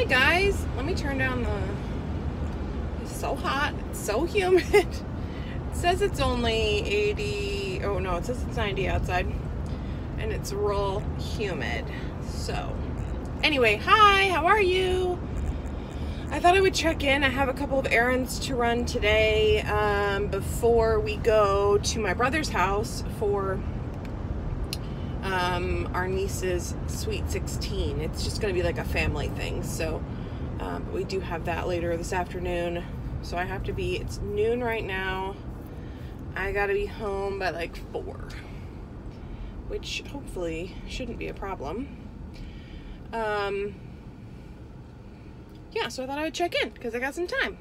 Hi guys, let me turn down the, it's so hot, it's so humid. It says it's only 80, oh no, it says it's 90 outside, and it's real humid. So, anyway, hi, how are you? I thought I would check in. I have a couple of errands to run today before we go to my brother's house for our niece's sweet 16. It's just going to be like a family thing. So, but we do have that later this afternoon. So I have to be, it's noon right now. I got to be home by like 4, which hopefully shouldn't be a problem. Yeah, so I thought I would check in because I got some time.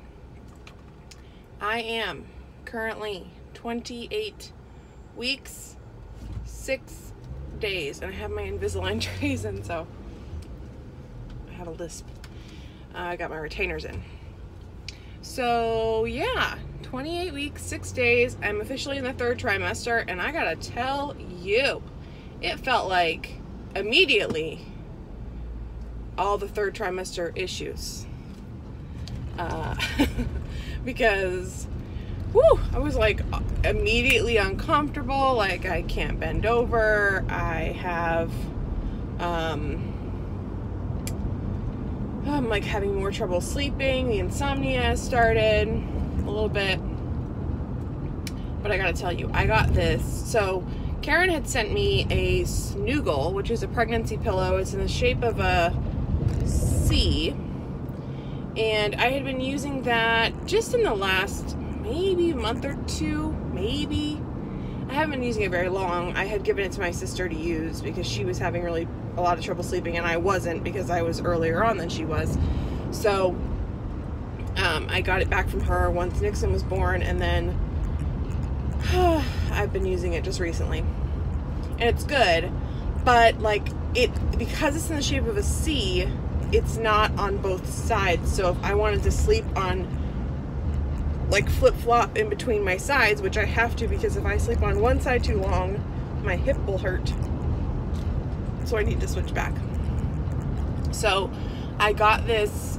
I am currently 28 weeks, 6 days, and I have my Invisalign trays in, so I have a lisp. I got my retainers in. So yeah, 28 weeks, 6 days. I'm officially in the 3rd trimester, and I gotta tell you, it felt like immediately all the 3rd trimester issues. Because I was like immediately uncomfortable, like I can't bend over, I have I'm like having more trouble sleeping, the insomnia has started a little bit. But I gotta tell you, I got this. So Karen had sent me a Snuggle, which is a pregnancy pillow. It's in the shape of a C, and I had been using that just in the last maybe month or 2, maybe. I haven't been using it very long. I had given it to my sister to use because she was having really a lot of trouble sleeping, and I wasn't because I was earlier on than she was. So I got it back from her once Nixon was born, and then I've been using it just recently, and it's good, but like because it's in the shape of a C, it's not on both sides. So if I wanted to sleep on, like, flip-flop in between my sides, which I have to because if I sleep on one side too long, my hip will hurt. So I need to switch back. So I got this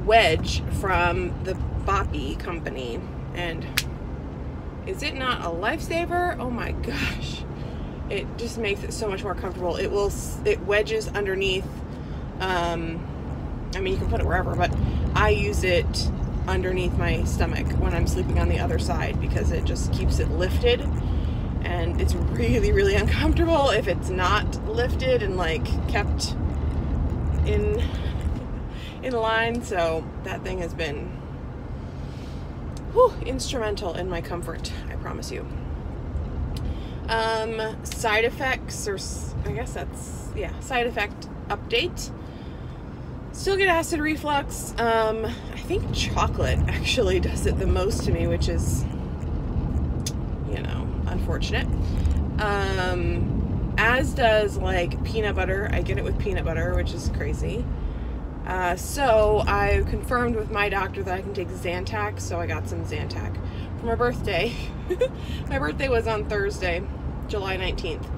wedge from the Boppy company, and is it not a lifesaver? Oh my gosh. It just makes it so much more comfortable. It wedges underneath. I mean, you can put it wherever, but I use it underneath my stomach when I'm sleeping on the other side because it just keeps it lifted, and it's really, really uncomfortable if it's not lifted and like kept in line. So that thing has been instrumental in my comfort, I promise you. Side effects, or I guess that's, yeah, side effect update. Still get acid reflux. I think chocolate actually does it the most to me, which is, you know, unfortunate. As does like peanut butter. I get it with peanut butter, which is crazy. So I confirmed with my doctor that I can take Zantac, so I got some Zantac for my birthday. My birthday was on Thursday, July 19th,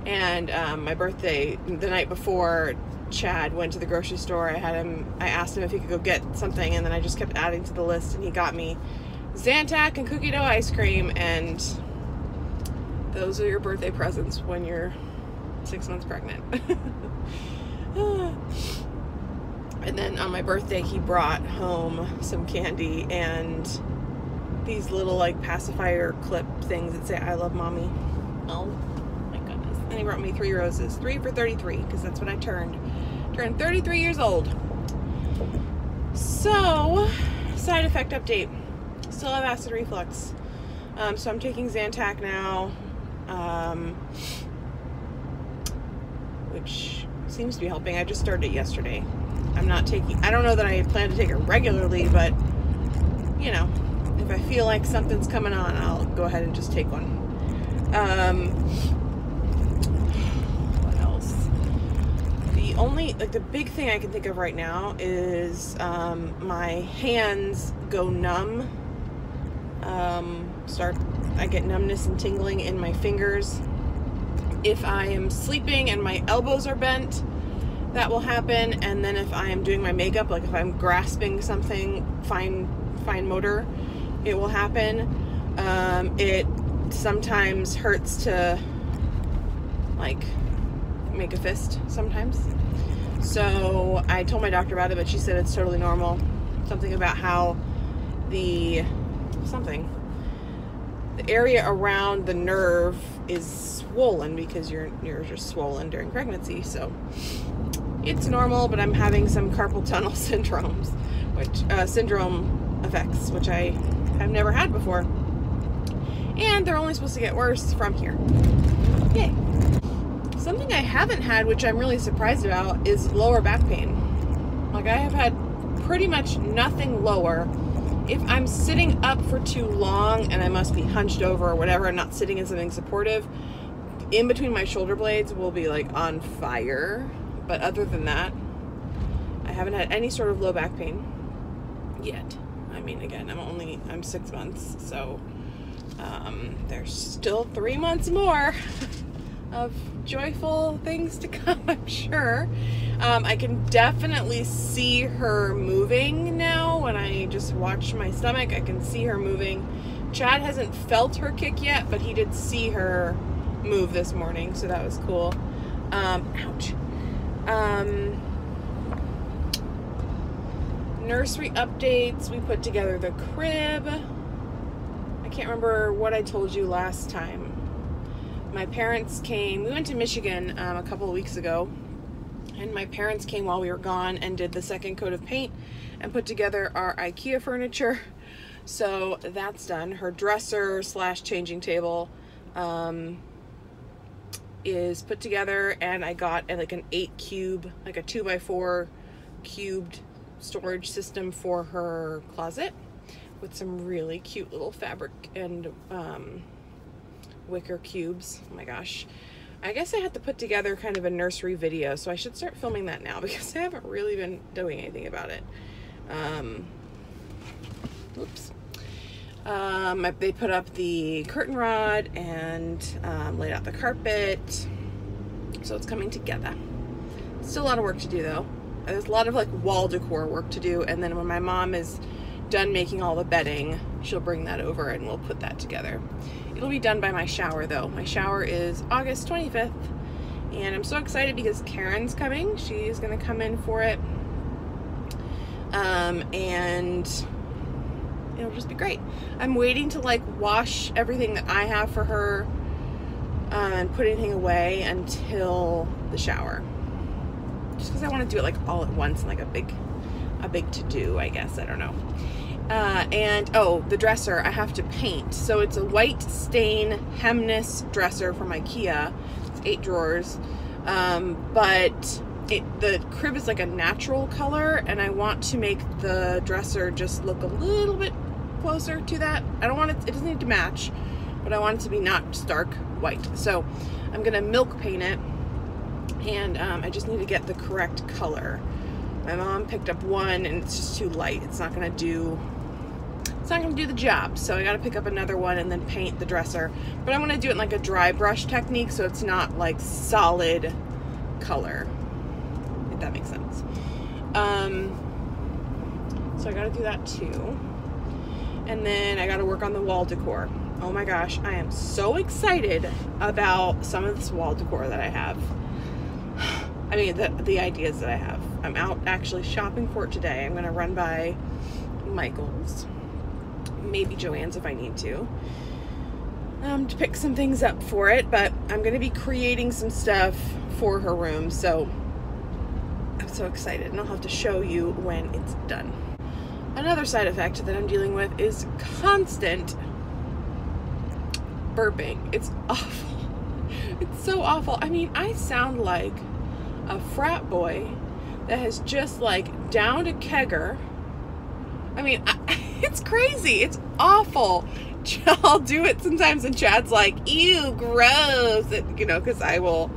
and my birthday, the night before, Chad went to the grocery store. I asked him if he could go get something, and then I just kept adding to the list, and he got me Zantac and cookie dough ice cream, and those are your birthday presents when you're 6 months pregnant. And then on my birthday, he brought home some candy and these little like pacifier clip things that say "I love mommy." Oh my goodness. And he brought me 3 roses, 3 for 33, because that's what I turned 33 years old. So, side effect update. Still have acid reflux. So I'm taking Zantac now, which seems to be helping. I just started it yesterday. I don't know that I plan to take it regularly, but you know, if I feel like something's coming on, I'll go ahead and just take one. What else? The big thing I can think of right now is my hands go numb. I get numbness and tingling in my fingers. If I am sleeping and my elbows are bent, that will happen. And then if I am doing my makeup, like if I'm grasping something fine motor, it will happen. It sometimes hurts to like make a fist sometimes. So I told my doctor about it, but she said it's totally normal. Something about how the area around the nerve is swollen because your nerves are swollen during pregnancy. So it's normal, but I'm having some carpal tunnel syndrome effects, which I have never had before. And they're only supposed to get worse from here. Yay. Something I haven't had, which I'm really surprised about, is lower back pain. Like, I have had pretty much nothing lower. If I'm sitting up for too long and I must be hunched over or whatever, I'm not sitting in something supportive, in between my shoulder blades will be like on fire. But other than that, I haven't had any sort of low back pain yet. I mean, again, I'm 6 months, so there's still 3 months more of joyful things to come, I'm sure. I can definitely see her moving now. When I just watch my stomach, I can see her moving. Chad hasn't felt her kick yet, but he did see her move this morning, so that was cool. Ouch. Nursery updates. We put together the crib. I can't remember what I told you last time. My parents came. We went to Michigan a couple of weeks ago, and my parents came while we were gone and did the second coat of paint and put together our IKEA furniture. So that's done. Her dresser / changing table is put together, and I got like an 8 cube, like a 2x4 cubed storage system for her closet with some really cute little fabric and wicker cubes. Oh my gosh. I guess I had to put together kind of a nursery video, so I should start filming that now because I haven't really been doing anything about it. Oops. They put up the curtain rod and laid out the carpet, so it's coming together. Still a lot of work to do though. There's a lot of like wall decor work to do, and then when my mom is done making all the bedding, she'll bring that over and we'll put that together. It'll be done by my shower though. My shower is August 25th, and I'm so excited because Karen's coming. She's gonna come in for it, and it'll just be great. I'm waiting to like wash everything that I have for her and put anything away until the shower, just because I want to do it like all at once and like a big to-do, I guess. I don't know. And oh, the dresser I have to paint. So it's a white stain hemness dresser from IKEA. It's 8 drawers, but the crib is like a natural color, and I want to make the dresser just look a little bit closer to that. I don't want it doesn't need to match, but I want it to be not stark white. So I'm gonna milk paint it, and I just need to get the correct color. My mom picked up one and it's just too light. It's not gonna do the job. So I gotta pick up another one and then paint the dresser. But I'm gonna do it in like a dry brush technique, so it's not like solid color, if that makes sense. So I gotta do that too. And then I gotta work on the wall decor. Oh my gosh, I am so excited about some of this wall decor that I have. I mean, the ideas that I have. I'm out actually shopping for it today. I'm gonna run by Michael's, maybe Joann's if I need to pick some things up for it, but I'm gonna be creating some stuff for her room, so I'm so excited, and I'll have to show you when it's done. Another side effect that I'm dealing with is constant burping. It's awful. It's so awful. I mean, I sound like a frat boy that has just like downed a kegger. I mean, it's crazy. It's awful. I'll do it sometimes and Chad's like, ew, gross. And, you know, because I will,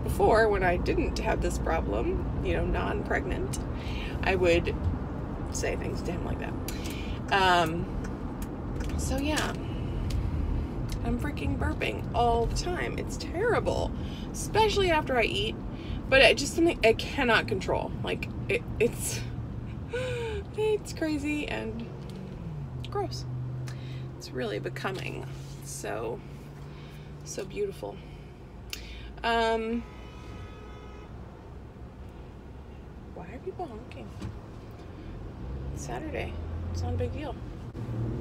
before when I didn't have this problem, you know, non-pregnant, I would say things to him like that. So yeah, I'm freaking burping all the time. It's terrible, especially after I eat. But it's just something I cannot control. Like, it's crazy and gross. It's really becoming so beautiful. Why are people honking? It's Saturday. It's not a big deal.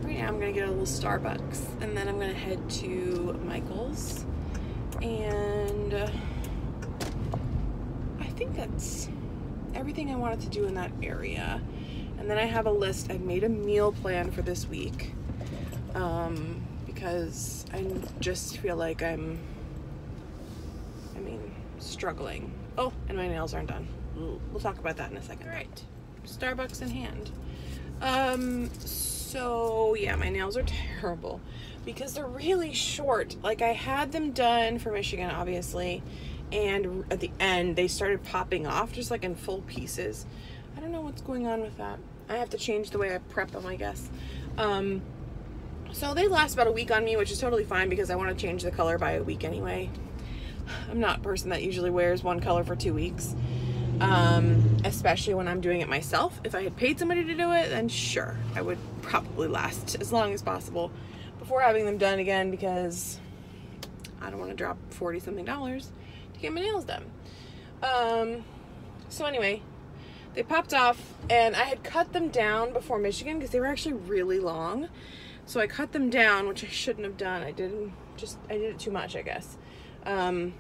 Right now I'm gonna get a little Starbucks, and then I'm gonna head to Michael's, and I think that's everything I wanted to do in that area. And then I have a list. I've made a meal plan for this week, because I just feel like I'm struggling. Oh, and my nails aren't done. We'll talk about that in a second. All right, Starbucks in hand. So yeah, my nails are terrible because they're really short. Like, I had them done for Michigan, obviously, and at the end they started popping off just like in full pieces. I don't know what's going on with that. I have to change the way I prep them, I guess. So they last about a week on me, which is totally fine because I want to change the color by a week anyway. I'm not a person that usually wears one color for 2 weeks, especially when I'm doing it myself. If I had paid somebody to do it, then sure, I would probably last as long as possible before having them done again, because I don't want to drop $40-something to get my nails done. So anyway, they popped off, and I had cut them down before Michigan because they were actually really long. So I cut them down, which I shouldn't have done. I did it too much, I guess. And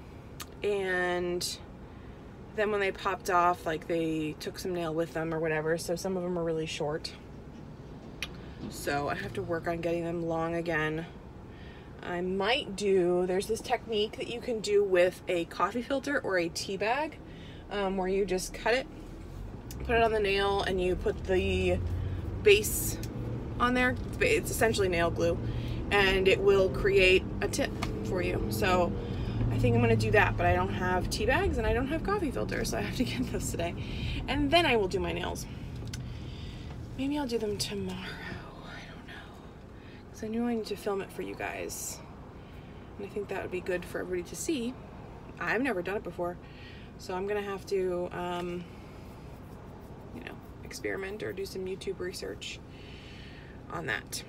then when they popped off, like, they took some nail with them or whatever, so some of them are really short. So I have to work on getting them long again. I might do, there's this technique that you can do with a coffee filter or a tea bag, where you just cut it, put it on the nail, and you put the base on there. It's essentially nail glue, and it will create a tip for you. So I think I'm going to do that, but I don't have tea bags and I don't have coffee filters, so I have to get those today. And then I will do my nails. Maybe I'll do them tomorrow. I don't know. Because I knew I need to film it for you guys. And I think that would be good for everybody to see. I've never done it before. So I'm going to have to, you know, experiment or do some YouTube research on that.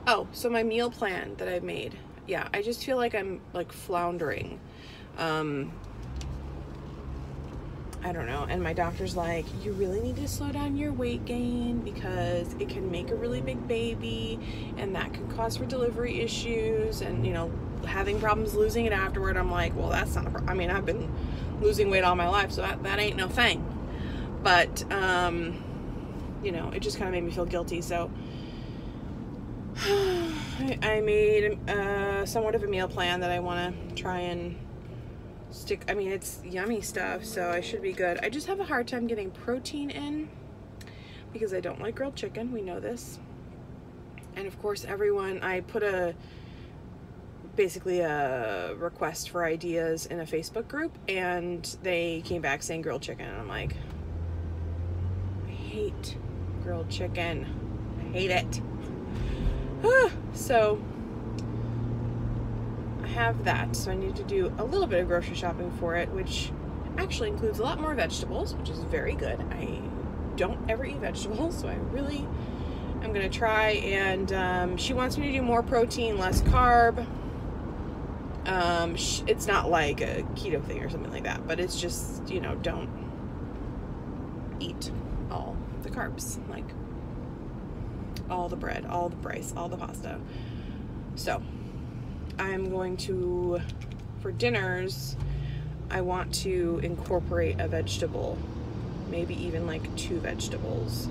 Oh, so my meal plan that I've made. Yeah, I just feel like I'm like floundering. I don't know. And my doctor's like, you really need to slow down your weight gain because it can make a really big baby, and that can cause for delivery issues and, you know, having problems losing it afterward. I'm like, well, that's not a problem. I mean, I've been losing weight all my life, so that ain't no thing. But, you know, it just kind of made me feel guilty. So I made somewhat of a meal plan that I want to try and stick. I mean, it's yummy stuff, so I should be good. I just have a hard time getting protein in because I don't like grilled chicken. We know this. And of course, I put basically a request for ideas in a Facebook group, and they came back saying grilled chicken, and I'm like, I hate grilled chicken. I hate it. So I have that, so I need to do a little bit of grocery shopping for it, which actually includes a lot more vegetables, which is very good. I don't ever eat vegetables, so I really am going to try. And she wants me to do more protein, less carb. It's not like a keto thing or something like that, but it's just, you know, don't eat all the carbs, like all the bread, all the rice, all the pasta. So I'm going to, for dinners, I want to incorporate a vegetable, maybe even like 2 vegetables.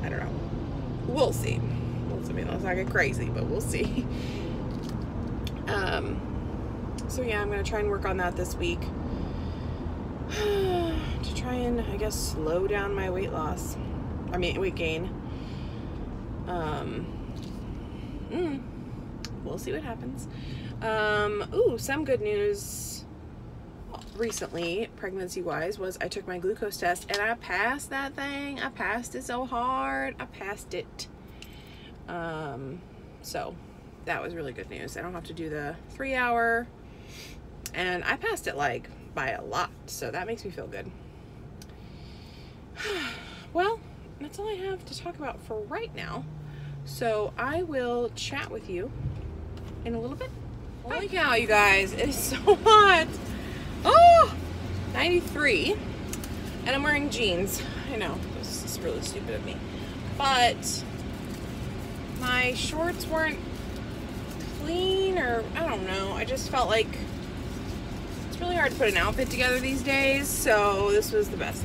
I don't know. We'll see. I mean, let's not get crazy, but we'll see. So yeah, I'm gonna try and work on that this week to try and, I guess, slow down my weight loss. I mean, weight gain. We'll see what happens. Ooh, some good news recently, pregnancy-wise, was I took my glucose test and I passed that thing. I passed it so hard. I passed it. So that was really good news. I don't have to do the 3 hour, and I passed it like by a lot, so that makes me feel good. Well, that's all I have to talk about for right now. So I will chat with you in a little bit. Holy cow, you guys, it is so hot. Oh, 93, and I'm wearing jeans. I know, this is really stupid of me, but my shorts weren't clean, or I don't know. I just felt like it's really hard to put an outfit together these days, so this was the best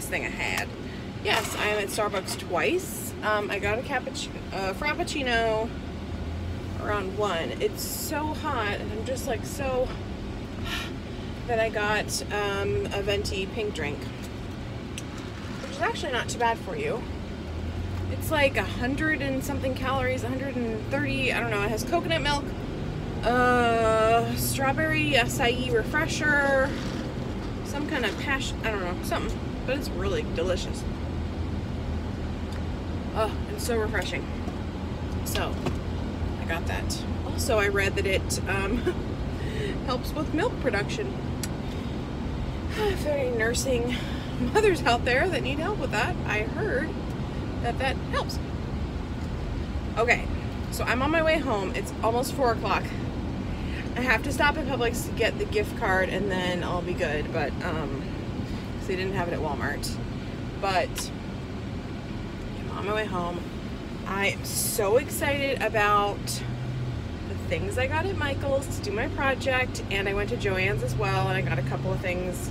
thing I had. Yes, I am at Starbucks twice. I got a frappuccino around 1. It's so hot, and I'm just like so that I got a venti pink drink, which is actually not too bad for you. It's like 100 and something calories, 130, I don't know. It has coconut milk, strawberry acai refresher, some kind of passion, I don't know, something, but it's really delicious. Oh, and so refreshing. So, I got that. Also, I read that it helps with milk production. If there are any nursing mothers out there that need help with that, I heard that helps. Okay, so I'm on my way home. It's almost 4 o'clock. I have to stop at Publix to get the gift card, and then I'll be good, but because they didn't have it at Walmart. But I'm on my way home. I am so excited about the things I got at Michael's to do my project, and I went to Joann's as well, and I got a couple of things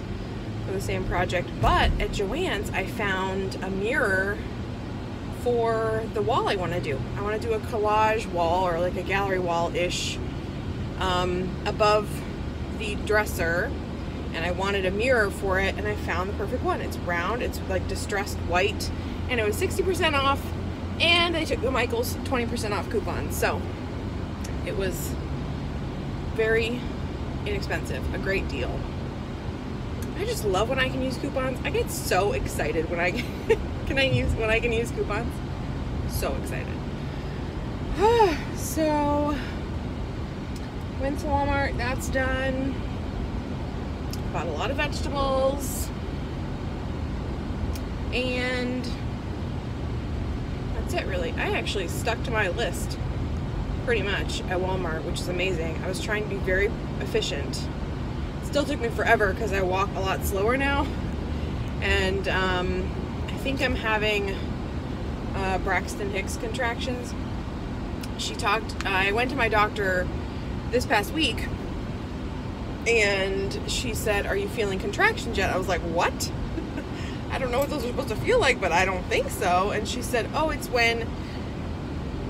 for the same project. But at Joann's, I found a mirror for the wall I want to do. I want to do a collage wall, or like a gallery wall-ish, above the dresser, and I wanted a mirror for it, and I found the perfect one. It's round, it's like distressed white, and it was 60% off, and I took the Michael's 20% off coupon, so it was very inexpensive, a great deal. I just love when I can use coupons. I get so excited when I can use coupons. So excited. So went to Walmart. That's done. Bought a lot of vegetables, and that's it really. I actually stuck to my list pretty much at Walmart, which is amazing. I was trying to be very efficient. Still took me forever because I walk a lot slower now, and I think I'm having Braxton Hicks contractions. I went to my doctor this past week, and she said, "Are you feeling contractions yet?" I was like, "What?" I don't know what those are supposed to feel like, but I don't think so. And she said, "Oh, it's when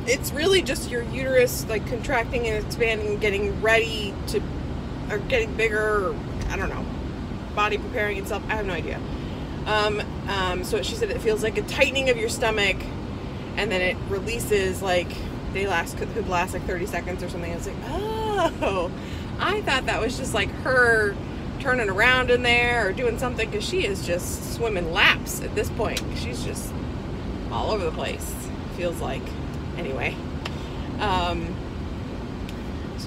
it's really just your uterus like contracting and expanding and getting ready to, or getting bigger, or I don't know, body preparing itself." I have no idea. So she said it feels like a tightening of your stomach, and then it releases, like could last like 30 seconds or something. I was like, oh, I thought that was just like her turning around in there or doing something, because she is just swimming laps at this point. She's just all over the place, feels like. Anyway, so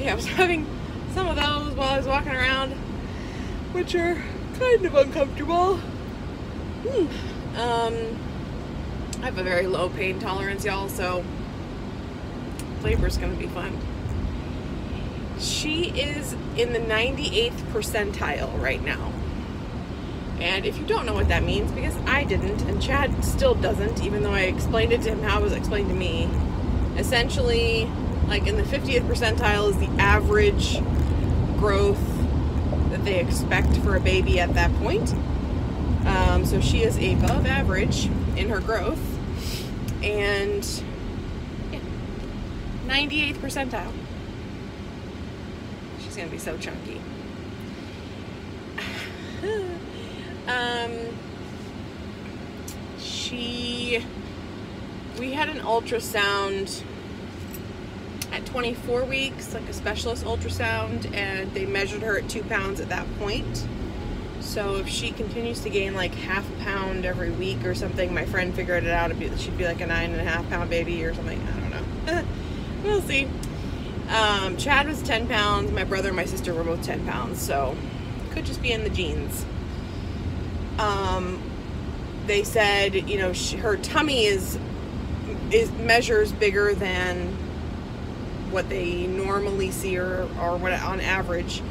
yeah, I was having some of those while I was walking around, which are kind of uncomfortable. I have a very low pain tolerance, y'all, so labor's gonna be fun. She is in the 98th percentile right now. And if you don't know what that means, because I didn't, and Chad still doesn't, even though I explained it to him how it was explained to me, essentially, like in the 50th percentile is the average growth that they expect for a baby at that point. So she is above average in her growth, and yeah, 98th percentile. She's gonna be so chunky. We had an ultrasound at 24 weeks, like a specialist ultrasound, and they measured her at 2 pounds at that point. So if she continues to gain like half a pound every week or something, my friend figured it out, she'd be like a 9.5 pound baby or something. I don't know. We'll see. Chad was 10 pounds. My brother and my sister were both 10 pounds. So, could just be in the genes. They said, you know, her tummy measures bigger than what they normally see or what on average.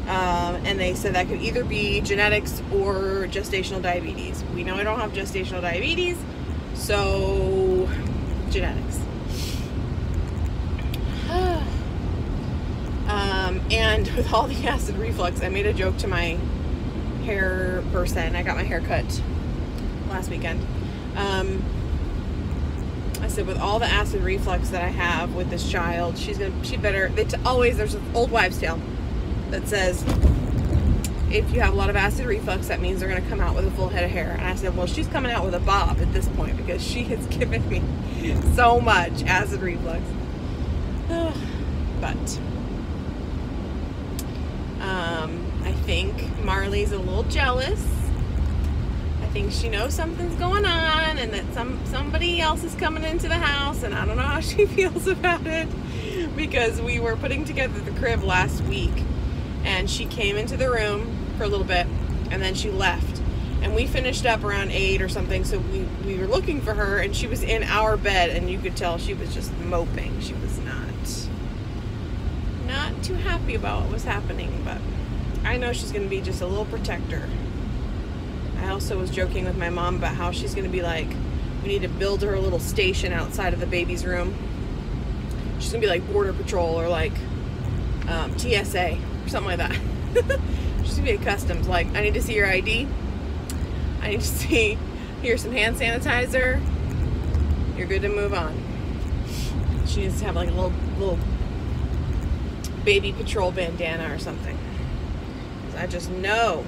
And they said that could either be genetics or gestational diabetes. We know I don't have gestational diabetes, so genetics. And with all the acid reflux, I made a joke to my hair person. I got my hair cut last weekend. I said, with all the acid reflux that I have with this child, she better, there's an old wives' tale that says, if you have a lot of acid reflux, that means they're going to come out with a full head of hair. And I said, well, she's coming out with a bob at this point because she has given me so much acid reflux. But I think Marley's a little jealous. I think she knows something's going on and that somebody else is coming into the house, and I don't know how she feels about it, because we were putting together the crib last week and she came into the room for a little bit and then she left, and we finished up around 8 or something, so we were looking for her and she was in our bed, and you could tell she was just moping. She was not too happy about what was happening, but I know she's going to be just a little protector. I also was joking with my mom about how she's going to be like, we need to build her a little station outside of the baby's room. She's going to be like Border Patrol or like TSA or something like that. She's going to be at customs. Like, I need to see your ID. I need to see, here's some hand sanitizer. You're good to move on. She needs to have like a little baby patrol bandana or something. I just know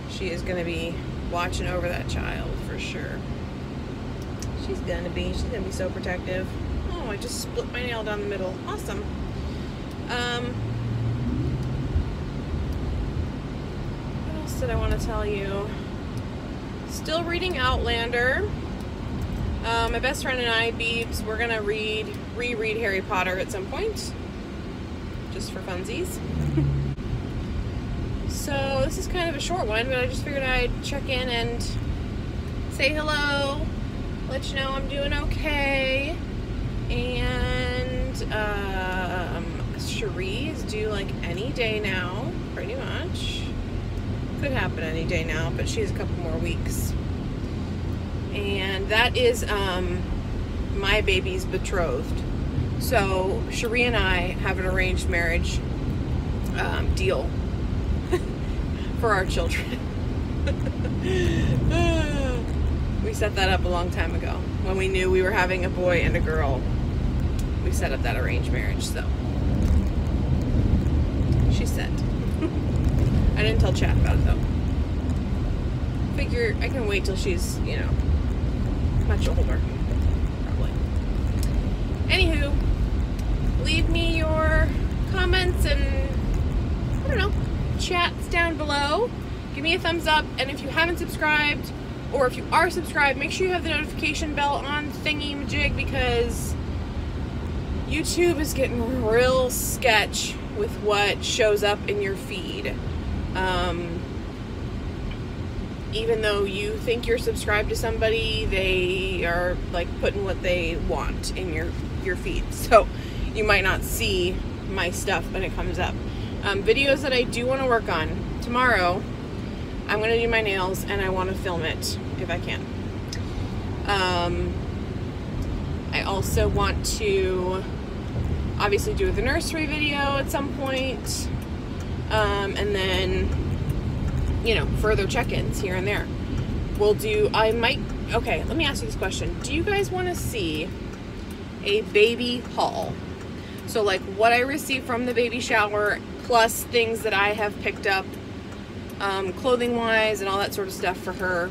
she is going to be watching over that child for sure. She's going to be so protective. Oh, I just split my nail down the middle. Awesome. What else did I want to tell you? Still reading Outlander. My best friend and I, Beebs, we're going to reread Harry Potter at some point. Just for funsies. So this is kind of a short one, but I just figured I'd check in and say hello, let you know I'm doing okay. And Cherie is due like any day now, pretty much. Could happen any day now, but she has a couple more weeks. And that is my baby's betrothed. So Cherie and I have an arranged marriage deal for our children. We set that up a long time ago. When we knew we were having a boy and a girl, we set up that arranged marriage, so she's set. I didn't tell Chad about it though. Figure I can wait till she's, you know, much older, probably. Anywho, leave me your comments and, I don't know, chats down below. Give me a thumbs up, and if you haven't subscribed, or if you are subscribed, make sure you have the notification bell on thingy-majig, because YouTube is getting real sketch with what shows up in your feed. Even though you think you're subscribed to somebody, they are like putting what they want in your feed. So you might not see my stuff when it comes up. Videos that I do want to work on. Tomorrow, I'm going to do my nails and I want to film it if I can. I also want to obviously do the nursery video at some point. And then, you know, further check-ins here and there. Okay, let me ask you this question. Do you guys want to see a baby haul? So like what I received from the baby shower, plus things that I have picked up clothing wise and all that sort of stuff for her.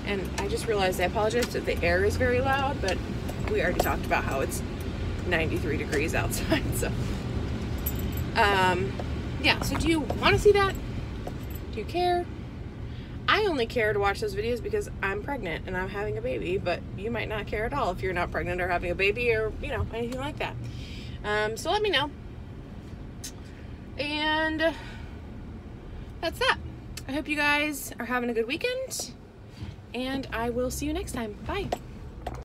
And I just realized, I apologize that the air is very loud, but we already talked about how it's 93 degrees outside. So yeah, so do you want to see that? Do you care? I only care to watch those videos because I'm pregnant and I'm having a baby, but you might not care at all if you're not pregnant or having a baby or, you know, anything like that. So let me know. And that's that. I hope you guys are having a good weekend, and I will see you next time. Bye.